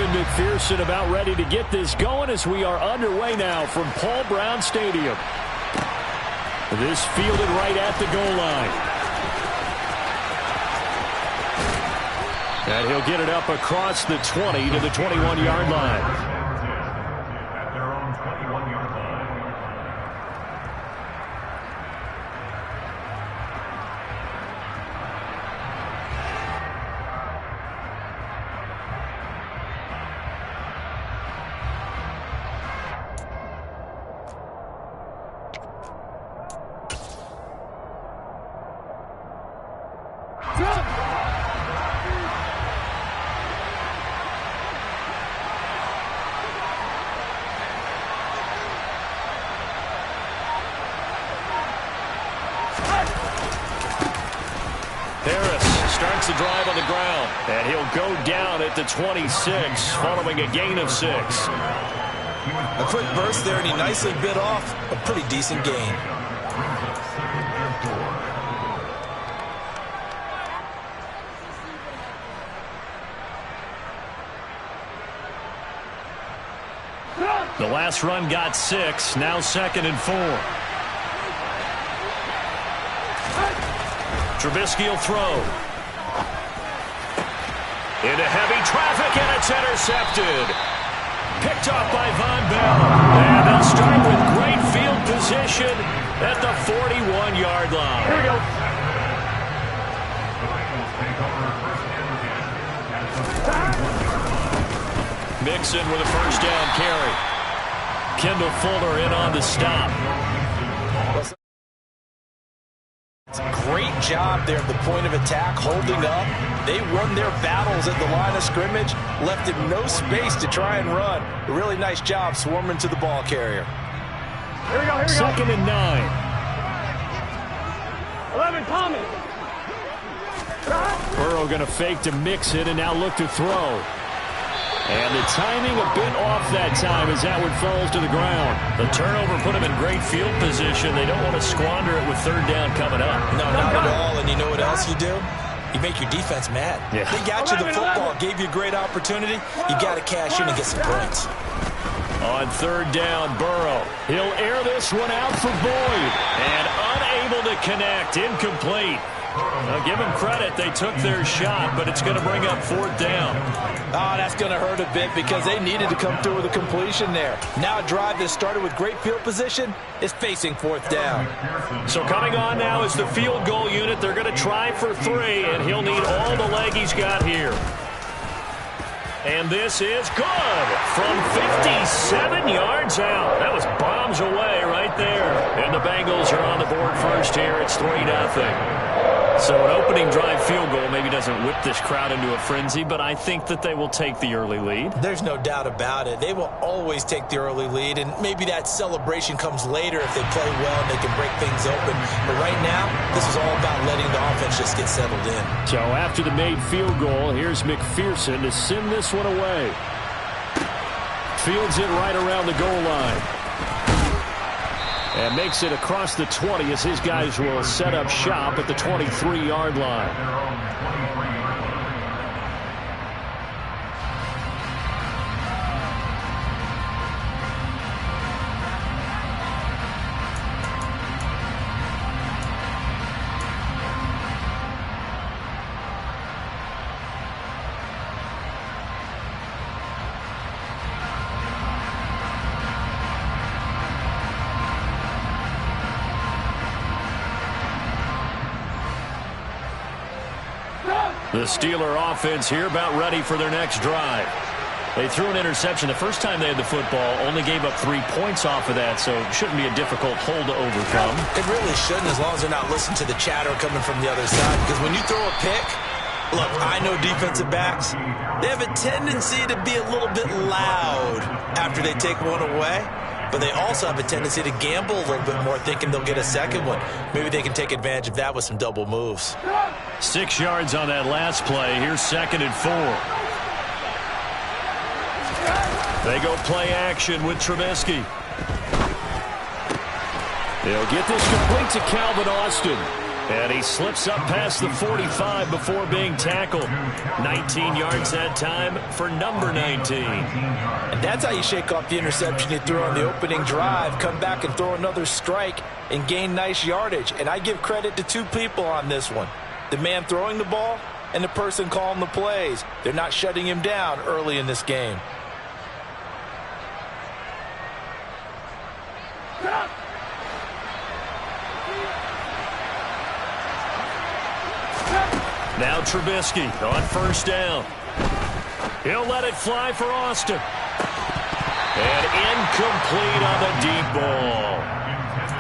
and McPherson about ready to get this going as we are underway now from Paul Brown Stadium. This fielded right at the goal line. And he'll get it up across the 20 to the 21-yard line. Starts the drive on the ground, and he'll go down at the 26 following a gain of 6. A quick burst there, and he nicely bit off a pretty decent gain. The last run got 6, now 2nd and 4. Trubisky will throw. Into heavy traffic, and it's intercepted. Picked off by Von Bell. And they'll start with great field position at the 41-yard line. Here we go. Mixon with a first down carry. Kendall Fuller in on the stop. Great job there at the point of attack, holding up. They won their battles at the line of scrimmage, left him no space to try and run. A really nice job swarming to the ball carrier. Here we go, here we go. 2nd and 9. 11, Tommy. Burrow going to fake to mix it and now look to throw. And the timing a bit off that time as that one falls to the ground. The turnover put him in great field position. They don't want to squander it with 3rd down coming up. No, not at all. And you know what else you do? You make your defense mad. Yeah. They got you the football, gave you a great opportunity. You got to cash in and get some points. On 3rd down, Burrow. He'll air this one out for Boyd. And unable to connect. Incomplete. Now give them credit. They took their shot, but it's going to bring up 4th down. Oh, that's going to hurt a bit because they needed to come through with a completion there. Now a drive that started with great field position is facing 4th down. So coming on now is the field goal unit. They're going to try for 3, and he'll need all the leg he's got here. And this is good from 57 yards out. That was bombs away right there. And the Bengals are on the board first here. It's 3-0. So an opening drive field goal maybe doesn't whip this crowd into a frenzy, but I think that they will take the early lead. There's no doubt about it. They will always take the early lead, and maybe that celebration comes later if they play well and they can break things open. But right now, this is all about letting the offense just get settled in. So after the made field goal, here's McPherson to send this one away. Fields it right around the goal line. And makes it across the 20 as his guys will set up shop at the 23-yard line. The Steeler offense here about ready for their next drive. They threw an interception the first time they had the football, only gave up 3 points off of that, so it shouldn't be a difficult hole to overcome. It really shouldn't, as long as they're not listening to the chatter coming from the other side, because when you throw a pick, look, I know defensive backs, they have a tendency to be a little bit loud after they take one away. But they also have a tendency to gamble a little bit more, thinking they'll get a second one. Maybe they can take advantage of that with some double moves. 6 yards on that last play. Here's 2nd and 4. They go play action with Trubisky. They'll get this complete to Calvin Austin. And he slips up past the 45 before being tackled. 19 yards that time for number 19. And that's how you shake off the interception you threw on the opening drive, come back and throw another strike and gain nice yardage. And I give credit to two people on this one. The man throwing the ball and the person calling the plays. They're not shutting him down early in this game. Now Trubisky on first down. He'll let it fly for Austin. And incomplete on the deep ball.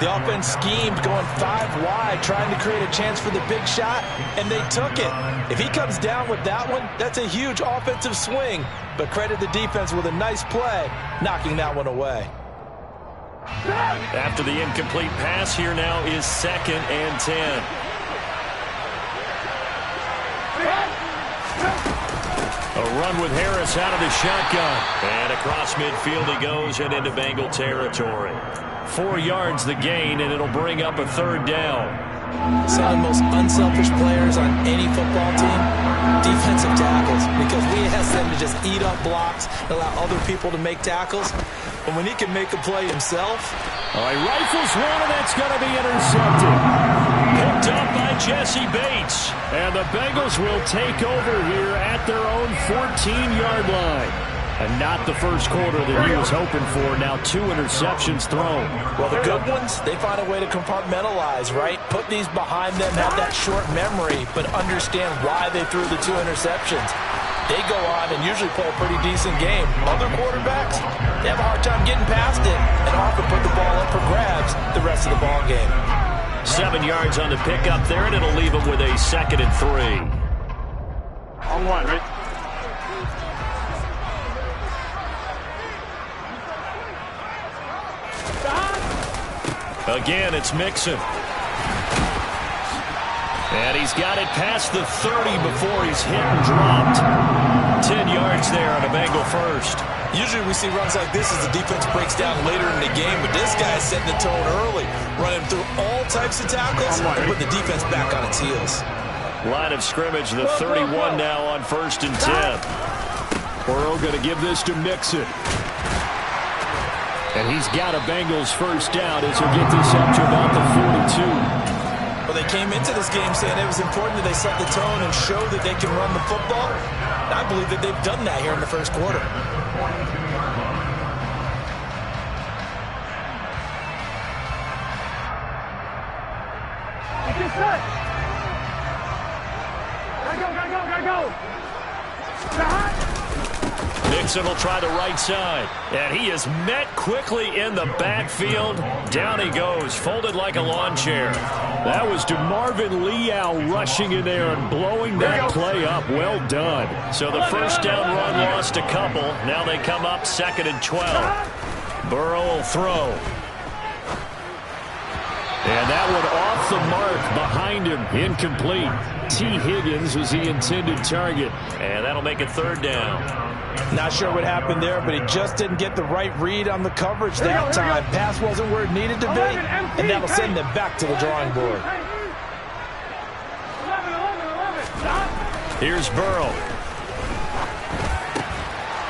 The offense schemed going 5 wide, trying to create a chance for the big shot, and they took it. If he comes down with that one, that's a huge offensive swing. But credit the defense with a nice play, knocking that one away. After the incomplete pass, here now is 2nd and 10. A run with Harris out of the shotgun. And across midfield he goes and into Bengal territory. 4 yards the gain, and it'll bring up a 3rd down. Some of the most unselfish players on any football team, defensive tackles, because we ask them to just eat up blocks, allow other people to make tackles. But when he can make a play himself. All right, rifles one, and that's going to be intercepted. Picked up by Jesse Bates. And the Bengals will take over here at their own 14-yard line. And not the first quarter that he was hoping for. Now 2 interceptions thrown. Well, the good ones, they find a way to compartmentalize, right? Put these behind them, have that short memory, but understand why they threw the 2 interceptions. They go on and usually play a pretty decent game. Other quarterbacks, they have a hard time getting past it and often put the ball up for grabs the rest of the ball game. 7 yards on the pickup there, and it'll leave them with a 2nd and 3. On one, right? Again, it's Mixon. And he's got it past the 30 before he's hit and dropped. 10 yards there on a Bengal first. Usually we see runs like this as the defense breaks down later in the game, but this guy is setting the tone early, running through all types of tackles and put the defense back on its heels. Line of scrimmage, the 31 now on 1st and 10. Burrow going to give this to Mixon. And he's got a Bengals first down as he'll get this up to about the 42. Well, they came into this game saying it was important that they set the tone and show that they can run the football. I believe that they've done that here in the first quarter. Gotta go. Mixon will try the right side. And he is met quickly in the backfield. Down he goes, folded like a lawn chair. That was DeMarvin Leal rushing in there and blowing that play up. Well done. So the first down run lost a couple. Now they come up 2nd and 12. Burrow will throw. And that one off the mark behind him. Incomplete. T. Higgins was the intended target. And that'll make it 3rd down. Not sure what happened there, but he just didn't get the right read on the coverage that time. Pass wasn't where it needed to be, and that'll send them back to the drawing board. Here's Burrow.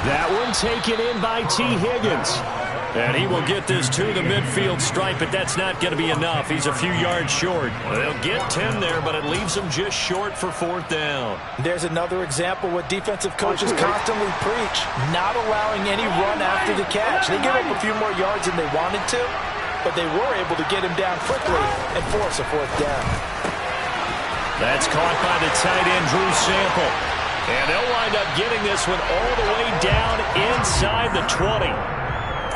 That one taken in by T. Higgins. And he will get this to the midfield stripe, but that's not going to be enough. He's a few yards short. They'll get 10 there, but it leaves him just short for 4th down. There's another example what defensive coaches constantly preach, not allowing any run after the catch. They gave up a few more yards than they wanted to, but they were able to get him down quickly and force a 4th down. That's caught by the tight end, Drew Sample. And they'll wind up getting this one all the way down inside the 20.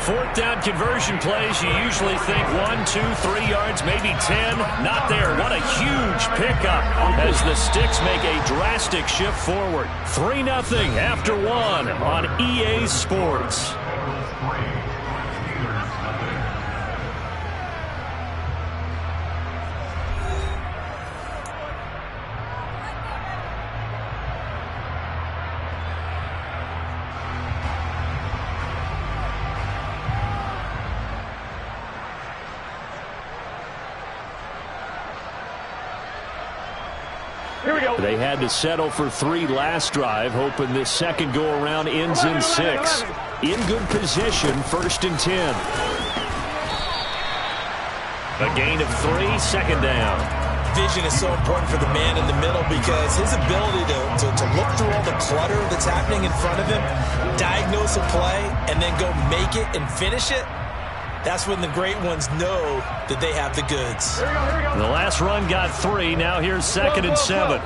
4th down conversion plays, you usually think 1, 2, 3 yards, maybe 10. Not there. What a huge pickup as the Sticks make a drastic shift forward. 3-0 after 1 on EA Sports. Here we go. They had to settle for 3 last drive, hoping this second go-around ends in 6. In good position, 1st and 10. A gain of 3, second down. Vision is so important for the man in the middle because his ability to look through all the clutter that's happening in front of him, diagnose a play, and then go make it and finish it, that's when the great ones know that they have the goods. Here we go. The last run got 3. Now here's 2nd and 7.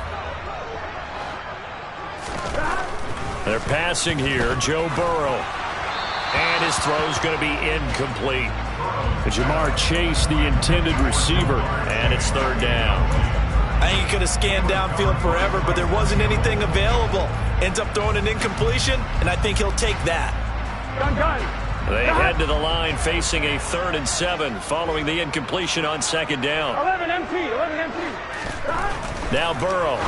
They're passing here. Joe Burrow. And his throw's going to be incomplete. Jamar Chase, the intended receiver, and it's 3rd down. I think he could have scanned downfield forever, but there wasn't anything available. Ends up throwing an incompletion, and I think he'll take that. Gun. They head to the line facing a 3rd and 7 following the incompletion on 2nd down. 11 empty. Now Burrow.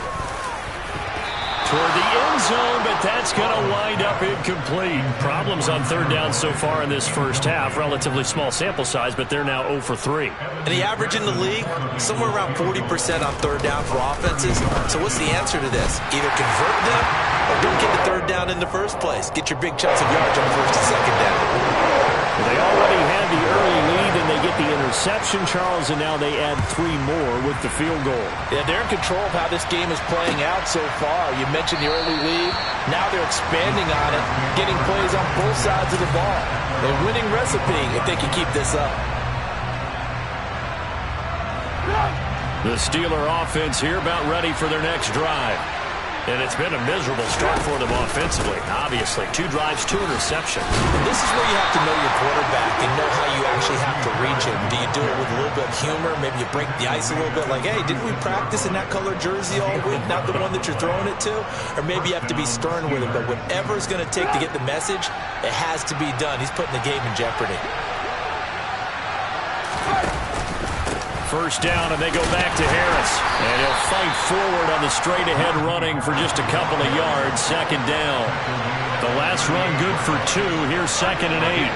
Toward the end zone, but that's going to wind up incomplete. Problems on 3rd down so far in this first half. Relatively small sample size, but they're now 0 for 3. And the average in the league, somewhere around 40% on 3rd down for offenses. So what's the answer to this? Either convert them or don't get the 3rd down in the first place. Get your big chunks of yards on 1st and 2nd down. They already had the early lead, and they get the interception, Charles, and now they add 3 more with the field goal. Yeah, they're in control of how this game is playing out so far. You mentioned the early lead. Now they're expanding on it, getting plays on both sides of the ball. A winning recipe if they can keep this up. The Steeler offense here about ready for their next drive. And it's been a miserable start for them offensively. Obviously, 2 drives, 2 interceptions. This is where you have to know your quarterback and know how you actually have to reach him. Do you do it with a little bit of humor? Maybe you break the ice a little bit like, hey, didn't we practice in that color jersey all week, not the one that you're throwing it to? Or maybe you have to be stern with him. But whatever it's going to take to get the message, it has to be done. He's putting the game in jeopardy. 1st down, and they go back to Harris. And he'll fight forward on the straight-ahead running for just a couple of yards. 2nd down. The last run good for 2. Here's 2nd and 8.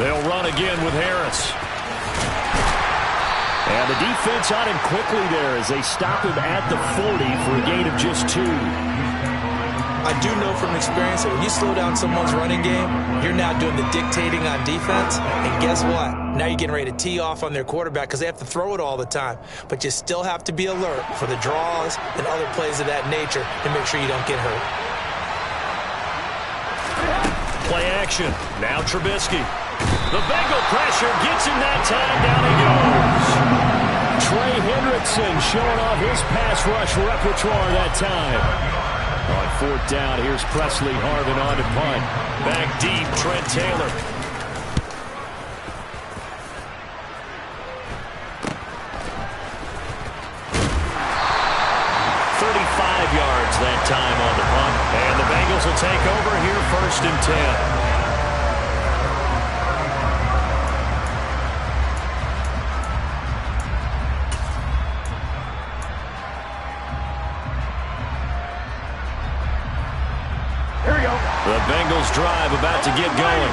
They'll run again with Harris. And the defense on him quickly there as they stop him at the 40 for a gain of just 2. I do know from experience that when you slow down someone's running game, you're now doing the dictating on defense. And guess what? Now you're getting ready to tee off on their quarterback because they have to throw it all the time. But you still have to be alert for the draws and other plays of that nature to make sure you don't get hurt. Play action. Now Trubisky. The Bengal pressure gets him that time. Down he goes. Trey Hendrickson showing off his pass rush repertoire that time. On 4th down, here's Presley Harvin on to punt. Back deep, Trent Taylor. Yards that time on the punt. And the Bengals will take over here 1st and 10. The Bengals drive about to get going.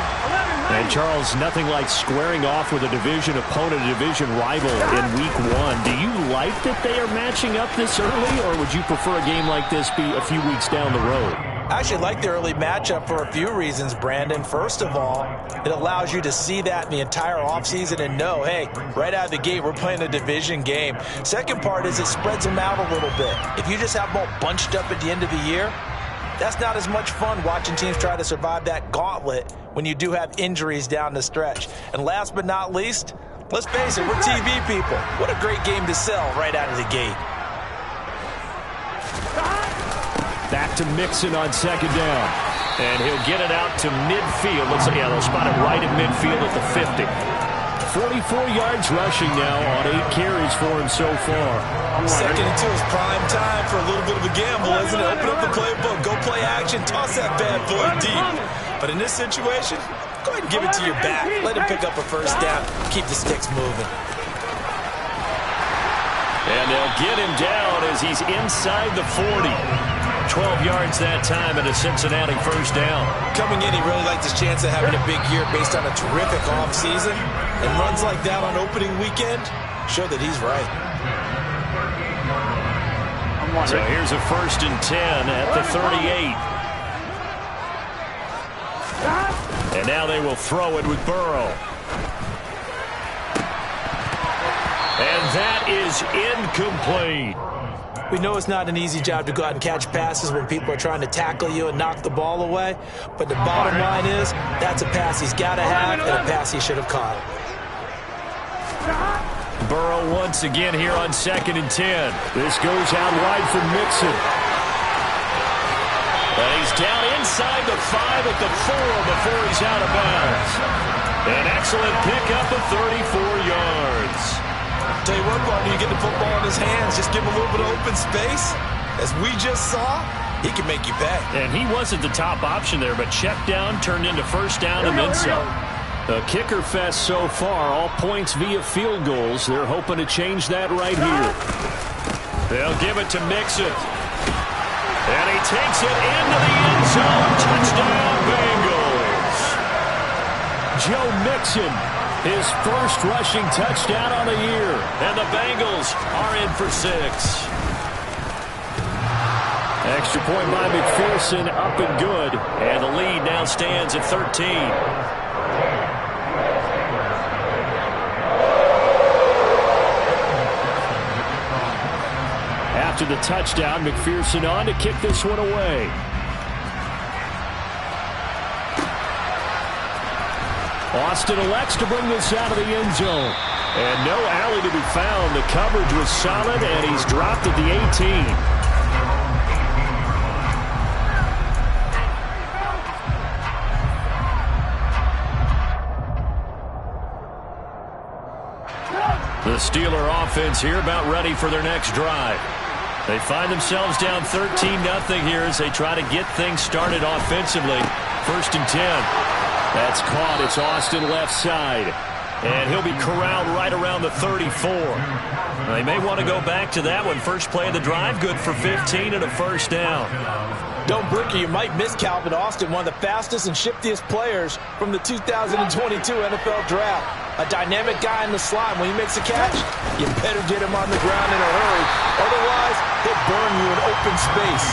And, Charles, nothing like squaring off with a division opponent, a division rival in Week 1. Do you like that they are matching up this early, or would you prefer a game like this be a few weeks down the road? I actually like the early matchup for a few reasons, Brandon. First of all, it allows you to see that in the entire offseason and know, hey, right out of the gate, we're playing a division game. Second part is it spreads them out a little bit. If you just have them all bunched up at the end of the year, that's not as much fun watching teams try to survive that gauntlet when you do have injuries down the stretch. And last but not least, let's face it, we're TV people. What a great game to sell right out of the gate. Back to Mixon on 2nd down. And he'll get it out to midfield. Looks like, yeah, they'll spot it right at midfield at the 50. 44 yards rushing now on 8 carries for him so far. 2nd and 2 is prime time for a little bit of a gamble, isn't it? Open up the playbook, go play action, toss that bad boy deep. But in this situation, go ahead and give it to your back. Let him pick up a 1st down. Keep the sticks moving. And they'll get him down as he's inside the 40. 12 yards that time and a Cincinnati first down. Coming in, he really liked his chance of having a big year based on a terrific offseason. And runs like that on opening weekend show that he's right. So here's a 1st and 10 at the 38. And now they will throw it with Burrow. And that is incomplete. We know it's not an easy job to go out and catch passes when people are trying to tackle you and knock the ball away. But the bottom line is, that's a pass he's got to have and a pass he should have caught. Burrow once again here on 2nd and 10. This goes out wide for Mixon. And he's down inside the 5 at the 4 before he's out of bounds. An excellent pickup of 34 yards. Tell you what, partner, you get the football in his hands, just give him a little bit of open space. As we just saw, he can make you pay. And he wasn't the top option there, but check down turned into first down and then some. A kicker fest so far, all points via field goals. They're hoping to change that right here. They'll give it to Mixon. And he takes it into the end zone. Touchdown, Bengals. Joe Mixon, his first rushing touchdown on the year. And the Bengals are in for 6. Extra point by McPherson, up and good. And the lead now stands at 13. After the touchdown, McPherson on to kick this one away. Austin elects to bring this out of the end zone. And no alley to be found. The coverage was solid, and he's dropped at the 18. The Steeler offense here about ready for their next drive. They find themselves down 13-0 here as they try to get things started offensively. 1st and 10. That's caught. It's Austin left side. And he'll be corralled right around the 34. They may want to go back to that one. First play of the drive, good for 15 and a first down. Don't Brooker, you might miss Calvin Austin, one of the fastest and shiftiest players from the 2022 NFL Draft. A dynamic guy in the slot. When he makes a catch, you better get him on the ground in a hurry. Otherwise, he'll burn you in open space.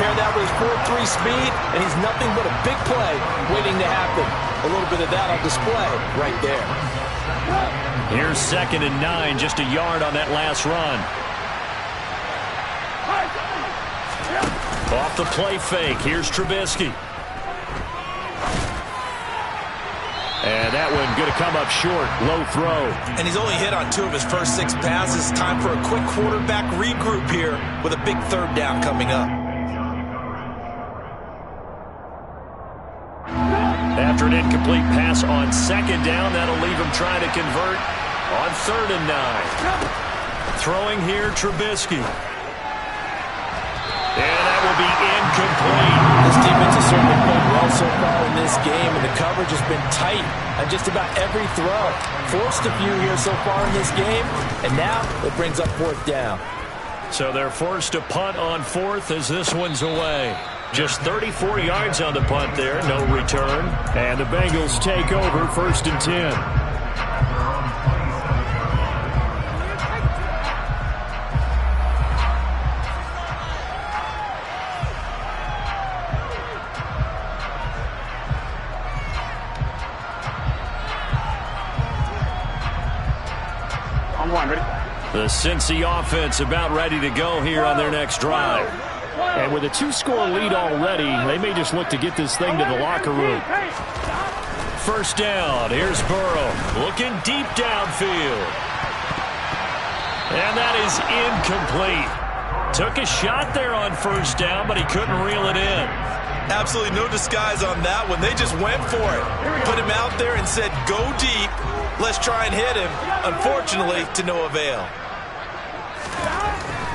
Pair that with his 4.3 speed, and he's nothing but a big play waiting to happen. A little bit of that on display right there. Here's 2nd and 9, just a yard on that last run. Off the play fake, here's Trubisky. And that one going to come up short, low throw. And he's only hit on 2 of his first 6 passes. Time for a quick quarterback regroup here with a big 3rd down coming up. After an incomplete pass on 2nd down, that'll leave him trying to convert on 3rd and 9. Throwing here, Trubisky. And that will be incomplete. This defense has certainly played well so far in this game, and the coverage has been tight on just about every throw. Forced a few here so far in this game, and now it brings up 4th down. So they're forced to punt on 4th as this one's away. Just 34 yards on the punt there, no return. And the Bengals take over 1st and 10. The Cincy offense about ready to go here on their next drive. And with a 2-score lead already, they may just look to get this thing to the locker room. First down, here's Burrow looking deep downfield. And that is incomplete. Took a shot there on 1st down, but he couldn't reel it in. Absolutely no disguise on that one. They just went for it. Put him out there and said, go deep. Let's try and hit him. Unfortunately, to no avail.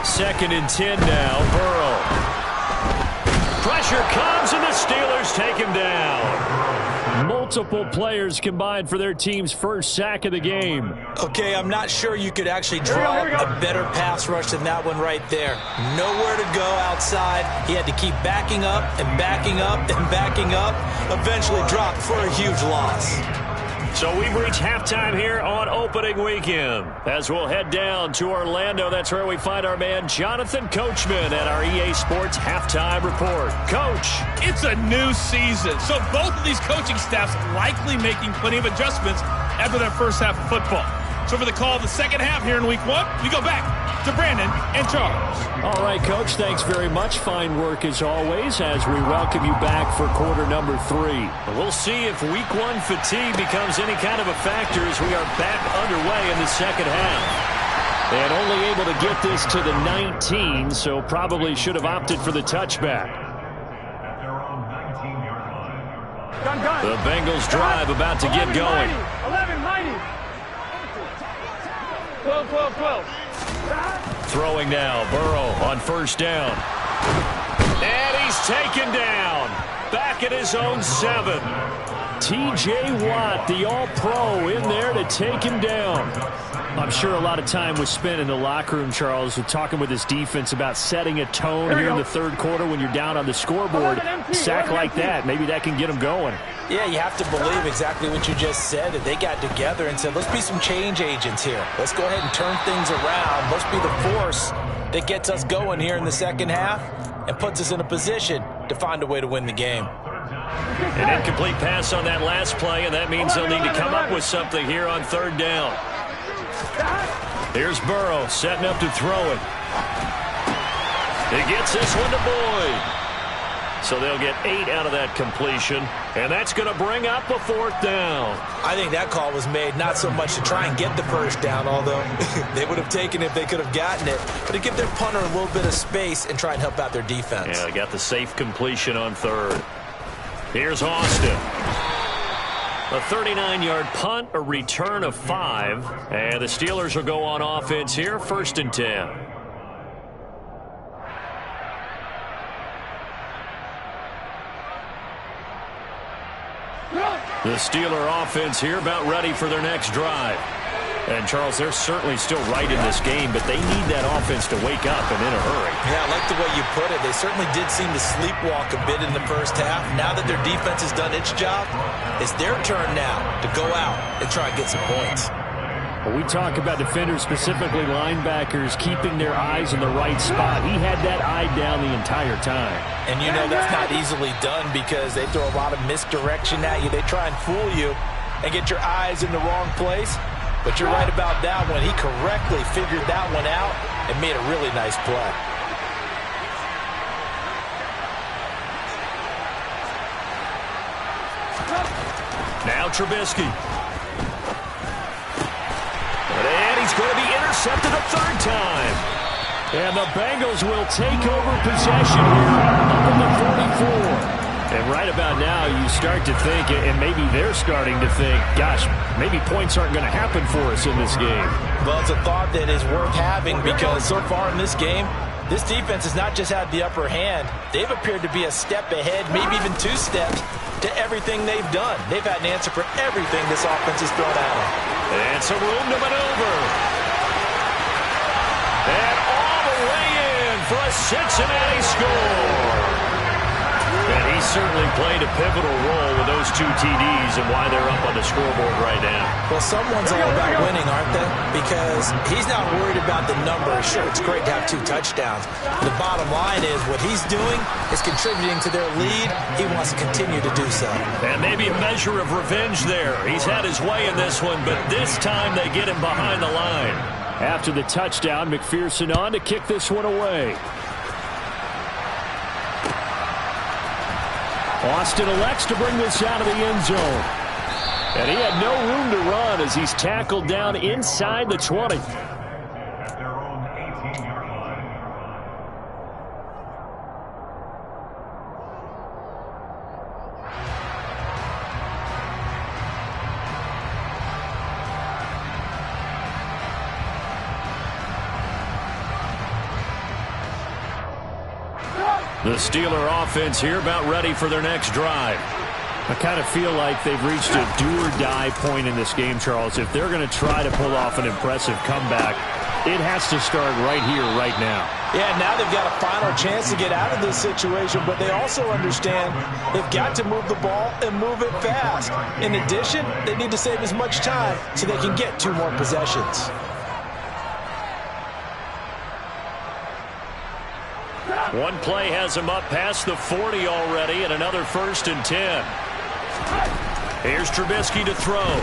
2nd and 10 now, Burrow. Pressure comes, and the Steelers take him down. multiple players combined for their team's first sack of the game. Okay, I'm not sure you could actually draw a better pass rush than that one right there. Nowhere to go outside. He had to keep backing up and backing up and backing up. Eventually dropped for a huge loss. So we've reached halftime here on opening weekend. As we'll head down to Orlando, that's where we find our man Jonathan Coachman at our EA Sports Halftime Report. Coach. It's a new season, so both of these coaching staffs likely making plenty of adjustments after that first half of football. So for the call of the second half here in week one, we go back to Brandon and Charles. All right, Coach, thanks very much. Fine work as always as we welcome you back for quarter number 3. We'll see if week one fatigue becomes any kind of a factor as we are back underway in the second half. And only able to get this to the 19, so probably should have opted for the touchback. The Bengals drive about to get going. 11-90. 12. Throwing now, Burrow on first down. And he's taken down. Back at his own 7. T.J. Watt, the All-Pro, in there to take him down. I'm sure a lot of time was spent in the locker room, Charles, with talking with his defense about setting a tone here in the third quarter when you're down on the scoreboard. A sack like that, maybe that can get him going. Yeah, you have to believe exactly what you just said. That they got together and said, let's be some change agents here. Let's go ahead and turn things around. Let's be the force that gets us going here in the second half and puts us in a position to find a way to win the game. An incomplete pass on that last play, and that means they'll need to come up with something here on third down. Here's Burrow setting up to throw it. He gets this one to Boyd. So they'll get 8 out of that completion, and that's going to bring up a 4th down. I think that call was made not so much to try and get the first down, although they would have taken it if they could have gotten it, but to give their punter a little bit of space and try and help out their defense. Yeah, they got the safe completion on third. Here's Austin. A 39-yard punt, a return of 5, and the Steelers will go on offense here, 1st and 10. The Steeler offense here about ready for their next drive. And, Charles, they're certainly still right in this game, but they need that offense to wake up and in a hurry. Yeah, I like the way you put it. They certainly did seem to sleepwalk a bit in the first half. Now that their defense has done its job, it's their turn now to go out and try and get some points. Well, we talk about defenders, specifically linebackers, keeping their eyes in the right spot. He had that eye down the entire time. And you know that's not easily done because they throw a lot of misdirection at you. They try and fool you and get your eyes in the wrong place. But you're right about that one. He correctly figured that one out and made a really nice play. Now Trubisky. And he's going to be intercepted a 3rd time. And the Bengals will take over possession here up in the 44. And right about now, you start to think, and maybe they're starting to think, gosh, maybe points aren't going to happen for us in this game. Well, it's a thought that is worth having because so far in this game, this defense has not just had the upper hand. They've appeared to be a step ahead, maybe even 2 steps to everything they've done. They've had an answer for everything this offense has thrown at them. And some room to maneuver. And all the way in for a Cincinnati score. And he certainly played a pivotal role with those 2 TDs and why they're up on the scoreboard right now. Well, someone's all about winning, aren't they? Because he's not worried about the numbers. Sure, it's great to have 2 touchdowns. The bottom line is what he's doing is contributing to their lead. He wants to continue to do so. And maybe a measure of revenge there. He's had his way in this one, but this time they get him behind the line. After the touchdown, McPherson on to kick this one away. Austin elects to bring this out of the end zone. And he had no room to run as he's tackled down inside the 20. The Steeler offense here about ready for their next drive. I kind of feel like they've reached a do-or-die point in this game, Charles. If they're going to try to pull off an impressive comeback, it has to start right here, right now. Yeah, now they've got a final chance to get out of this situation, but they also understand they've got to move the ball and move it fast. In addition, they need to save as much time so they can get 2 more possessions. One play has him up past the 40 already, and another 1st and 10. Here's Trubisky to throw.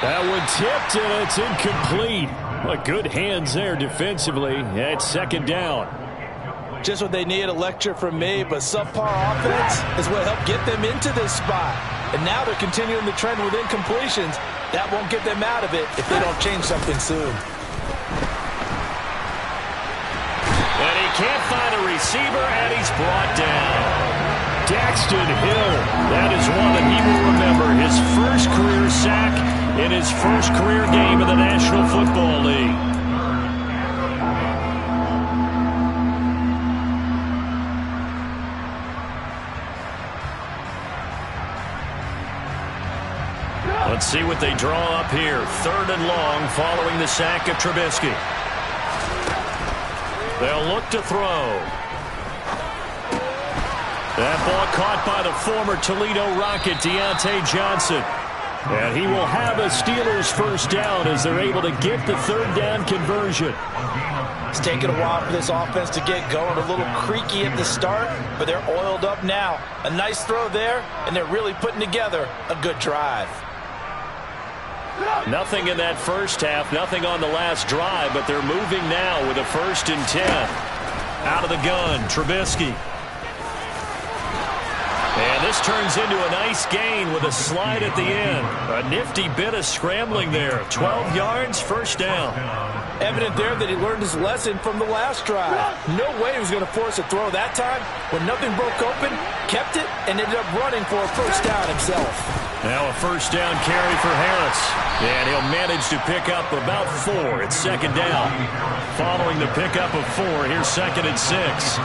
That one tipped, and it's incomplete. Well, good hands there defensively. It's 2nd down. Just what they need, a lecture from me, but subpar offense is what helped get them into this spot. And now they're continuing the trend with incompletions. That won't get them out of it if they don't change something soon. And he can't find a receiver, and he's brought down. Daxton Hill, that is one that he will remember. His first career sack in his first career game in the National Football League. Let's see what they draw up here. 3rd and long following the sack of Trubisky. They'll look to throw. That ball caught by the former Toledo Rocket, Deontay Johnson. And he will have a Steelers 1st down as they're able to get the 3rd down conversion. It's taken a while for this offense to get going. A little creaky at the start, but they're oiled up now. A nice throw there, and they're really putting together a good drive. Nothing in that first half, nothing on the last drive, but they're moving now with a 1st and 10. Out of the gun, Trubisky. And this turns into a nice gain with a slide at the end. A nifty bit of scrambling there. 12 yards, 1st down. Evident there that he learned his lesson from the last drive. No way he was going to force a throw that time. When nothing broke open, kept it, and ended up running for a 1st down himself. Now a 1st down carry for Harris. And he'll manage to pick up about 4. It's 2nd down. Following the pickup of 4, here's 2nd and 6.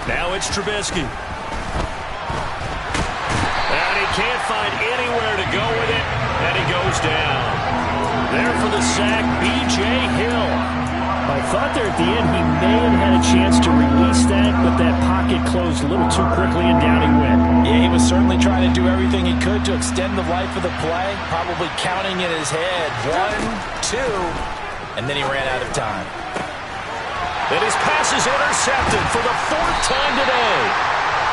Now it's Trubisky. And he can't find anywhere to go with it, and he goes down. There for the sack, B.J. Hill. I thought there at the end he may have had a chance to release that, but that pocket closed a little too quickly, and down he went. Yeah, he was certainly trying to do everything he could to extend the life of the play, probably counting in his head. 1, 2, and then he ran out of time. And his pass is intercepted for the 4th time today.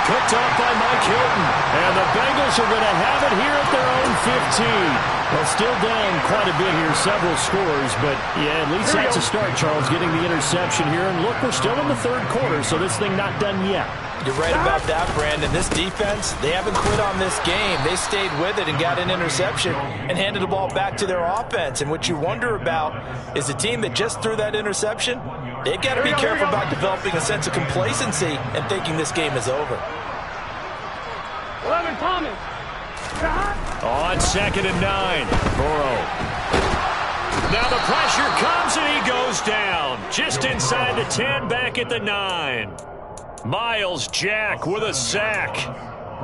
Picked up by Mike Hilton. And the Bengals are going to have it here at their own 15. Well, still down quite a bit here, several scores. But, yeah, at least that's a start, Charles, getting the interception here. And look, we're still in the 3rd quarter, so this thing not done yet. You're right about that, Brandon. This defense, they haven't quit on this game. They stayed with it and got an interception and handed the ball back to their offense. And what you wonder about is the team that just threw that interception, they've got to be careful about developing a sense of complacency and thinking this game is over. 11 Thomas. On 2nd and 9, Burrow. Now the pressure comes and he goes down. Just inside the 10, back at the 9. Miles Jack with a sack.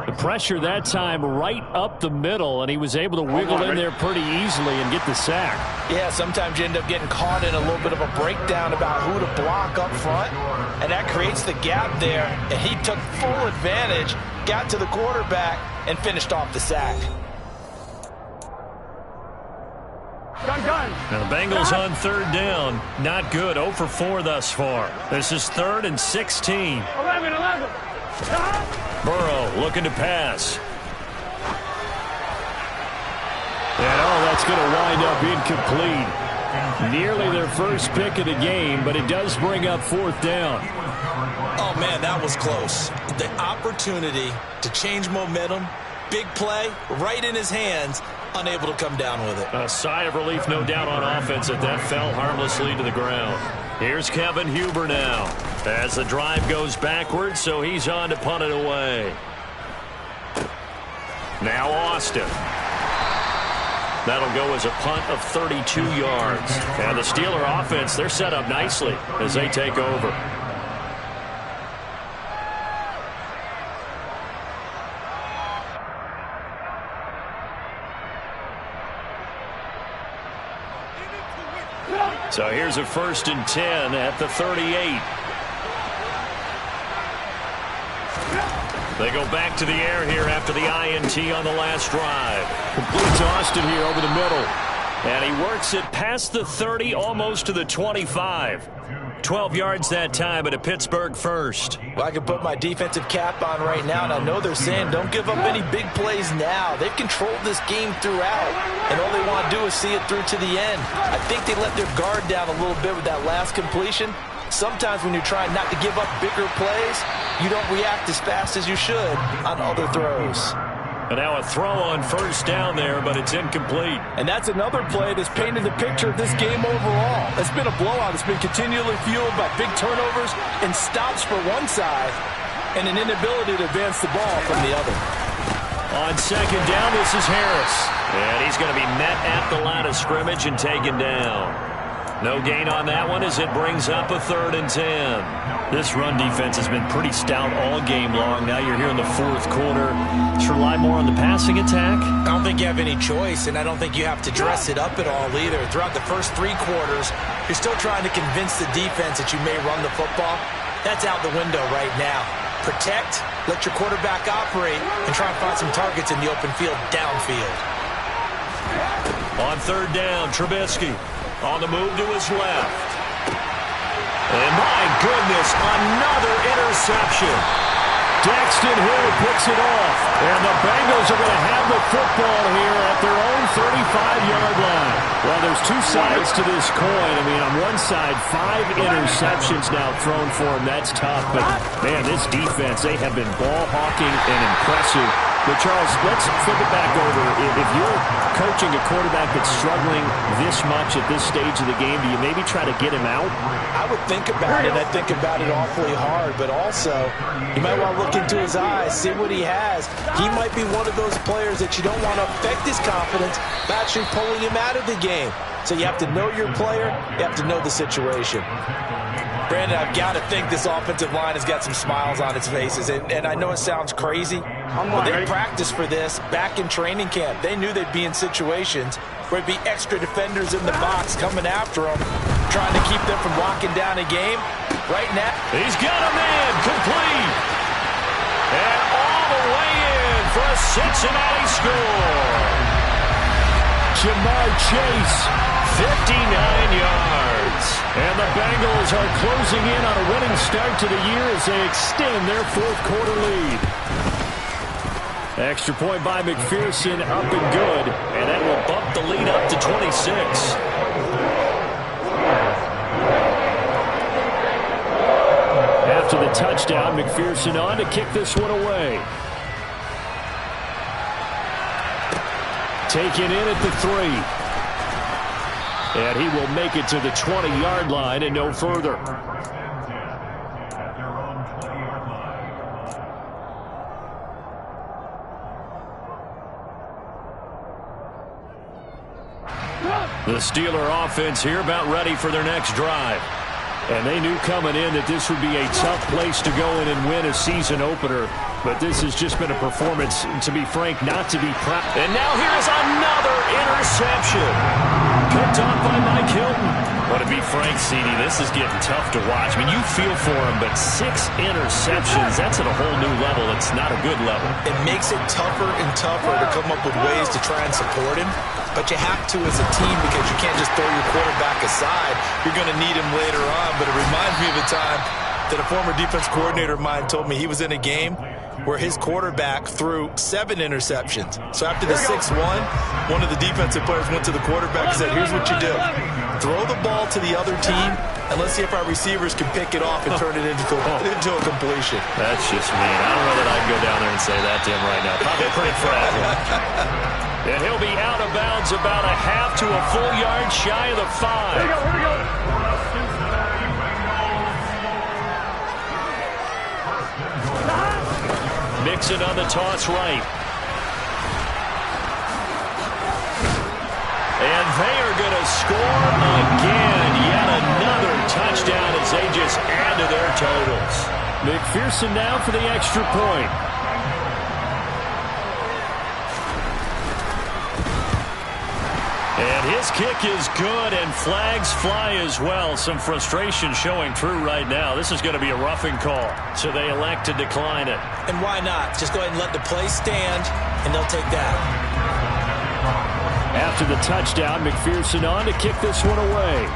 The pressure that time right up the middle, and he was able to wiggle in there pretty easily and get the sack. Yeah, sometimes you end up getting caught in a little bit of a breakdown about who to block up front, and that creates the gap there, and he took full advantage, got to the quarterback, and finished off the sack. Gun. Now the Bengals on 3rd down. Not good. 0 for 4 thus far. This is 3rd and 16. 11. Burrow looking to pass. And that's going to wind up incomplete. Nearly their first pick of the game, but it does bring up 4th down. Oh, man, that was close. The opportunity to change momentum, big play, right in his hands, unable to come down with it. A sigh of relief, no doubt, on offense that fell harmlessly to the ground. Here's Kevin Huber now as the drive goes backwards, so he's on to punt it away. Now Austin. That'll go as a punt of 32 yards. And the Steeler offense, they're set up nicely as they take over. So here's a 1st and 10 at the 38. They go back to the air here after the INT on the last drive. Complete to Austin here over the middle. And he works it past the 30, almost to the 25. 12 yards that time, at a Pittsburgh first. Well, I can put my defensive cap on right now, and I know they're saying don't give up any big plays now. They've controlled this game throughout, and all they want to do is see it through to the end. I think they let their guard down a little bit with that last completion. Sometimes when you're trying not to give up bigger plays, you don't react as fast as you should on other throws. And now a throw on 1st down there, but it's incomplete. And that's another play that's painted the picture of this game overall. It's been a blowout. It's been continually fueled by big turnovers and stops for one side and an inability to advance the ball from the other. On 2nd down, this is Harris. And he's going to be met at the line of scrimmage and taken down. No gain on that one as it brings up a 3rd and 10. This run defense has been pretty stout all game long. Now you're here in the 4th quarter. Let's rely more on the passing attack. I don't think you have any choice, and I don't think you have to dress it up at all either. Throughout the first 3 quarters, you're still trying to convince the defense that you may run the football. That's out the window right now. Protect, let your quarterback operate, and try and find some targets in the open field downfield. On 3rd down, Trubisky on the move to his left. And my goodness, another interception. Daxton Hill picks it off. And the Bengals are going to have the football here at their own 35-yard line. Well, there's 2 sides to this coin. I mean, on one side, 5 interceptions now thrown for him. That's tough. But, man, this defense, they have been ball hawking and impressive. But, Charles, let's flip it back over. If you're coaching a quarterback that's struggling this much at this stage of the game, do you maybe try to get him out? I would think about it. I think about it awfully hard. But also, you might want to look into his eyes, see what he has. He might be one of those players that you don't want to affect his confidence by actually pulling him out of the game. So you have to know your player. You have to know the situation. Brandon, I've got to think this offensive line has got some smiles on its faces. And I know it sounds crazy, but they practiced for this back in training camp. They knew they'd be in situations where it'd be extra defenders in the box coming after them, trying to keep them from locking down a game. Right now, he's got a man complete. And all the way in for a Cincinnati score. Jamar Chase, 59 yards. And the Bengals are closing in on a winning start to the year as they extend their 4th quarter lead. Extra point by McPherson, up and good. And that will bump the lead up to 26. After the touchdown, McPherson on to kick this one away. Taken in at the 3. And he will make it to the 20-yard line and no further. The Steeler offense here about ready for their next drive. And they knew coming in that this would be a tough place to go in and win a season opener. But this has just been a performance, to be frank, not to be proud. And now here is another interception. Picked off by Mike Hilton. But to be frank, CD, this is getting tough to watch. I mean, you feel for him, but 6 interceptions, that's at a whole new level. It's not a good level. It makes it tougher and tougher to come up with ways to try and support him. But you have to as a team because you can't just throw your quarterback aside. You're going to need him later on. But it reminds me of a time that a former defense coordinator of mine told me he was in a game where his quarterback threw 7 interceptions. So after the 6-1, one of the defensive players went to the quarterback and said, here's what you do. Throw the ball to the other team, and let's see if our receivers can pick it off and turn it into a completion. That's just mean. I don't know that I'd go down there and say that to him right now. Probably pretty fragile. And he'll be out of bounds about a half to a full yard shy of the 5. Here we go. Mixon on the toss right. And they are going to score again. Yet another touchdown as they just add to their totals. McPherson now for the extra point. And his kick is good, and flags fly as well. Some frustration showing through right now. This is going to be a roughing call, so they elect to decline it. And why not? Just go ahead and let the play stand, and they'll take that. After the touchdown, McPherson on to kick this one away.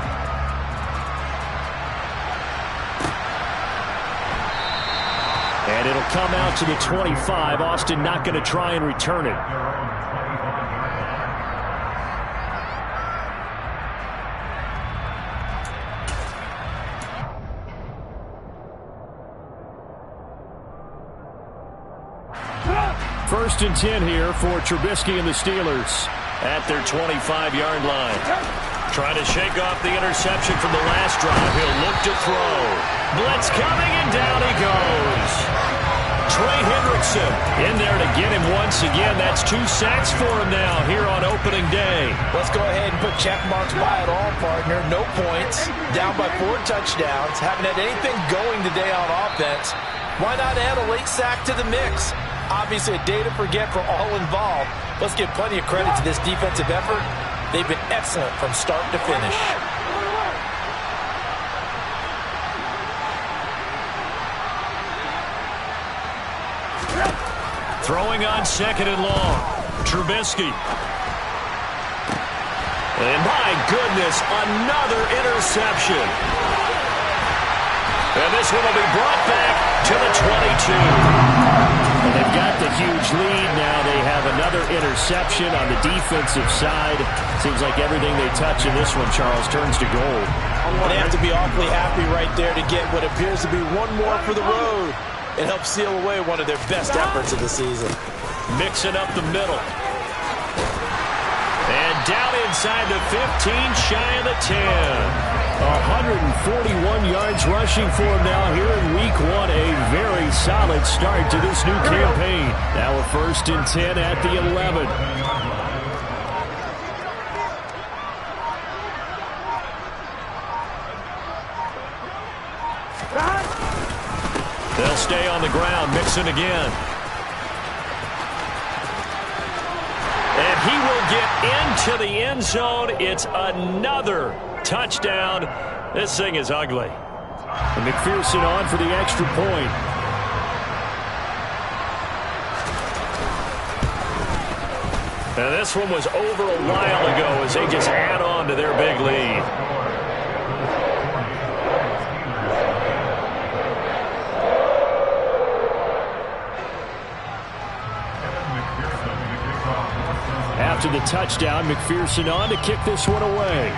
And it'll come out to the 25. Austin not going to try and return it. First and 10 here for Trubisky and the Steelers at their 25-yard line. Trying to shake off the interception from the last drive. He'll look to throw. Blitz coming, and down he goes. Trey Hendrickson in there to get him once again. That's 2 sacks for him now here on opening day. Let's go ahead and put check marks by it all, partner. No points. Down by 4 touchdowns. Haven't had anything going today on offense. Why not add a late sack to the mix? Obviously a day to forget for all involved. Let's give plenty of credit to this defensive effort. They've been excellent from start to finish. Throwing on second and long. Trubisky. And my goodness, another interception. And this one will be brought back to the 22. And they've got the huge lead now. They have another interception on the defensive side. Seems like everything they touch in this one, Charles, turns to gold. They have to be awfully happy right there to get what appears to be one more for the road. It helps seal away one of their best efforts of the season. Mixing up the middle. And down inside the 15, shy of the 10. 141 yards rushing for him now here in week 1. A very solid start to this new campaign. Now a first and 10 at the 11. They'll stay on the ground, mixing again. And he will get into the end zone. It's another touchdown. This thing is ugly. And McPherson on for the extra point. And this one was over a while ago as they just add on to their big lead. After the touchdown, McPherson on to kick this one away.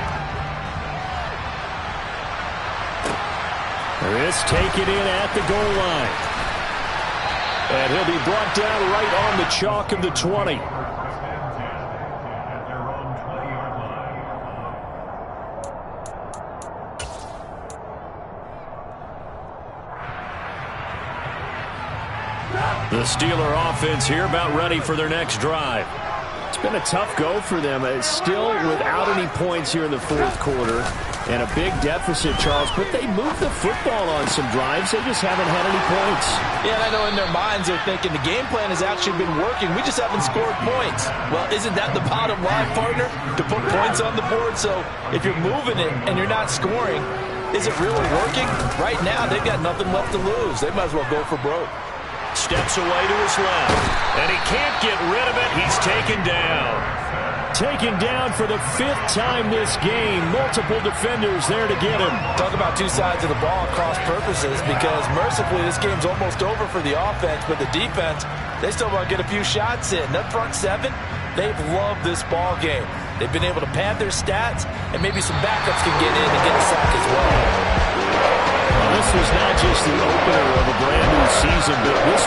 This taken in at the goal line. And he'll be brought down right on the chalk of the 20. The Steeler offense here about ready for their next drive. It's been a tough go for them. Still without any points here in the fourth quarter. And a big deficit, Charles. But they moved the football on some drives. They just haven't had any points. Yeah, and I know in their minds they're thinking the game plan has actually been working. We just haven't scored points. Well, isn't that the bottom line, partner? To put points on the board. So if you're moving it and you're not scoring, is it really working? Right now, they've got nothing left to lose. They might as well go for broke. Steps away to his left. And he can't get rid of it. He's taken down. Taken down for the 5th time this game. Multiple defenders there to get him. Talk about two sides of the ball cross purposes, because mercifully this game's almost over for the offense, but the defense, they still want to get a few shots in. That front 7, they've loved this ball game. They've been able to pad their stats, and maybe some backups can get in and get a sack as well. Well, this was not just the opener of a brand new season, but this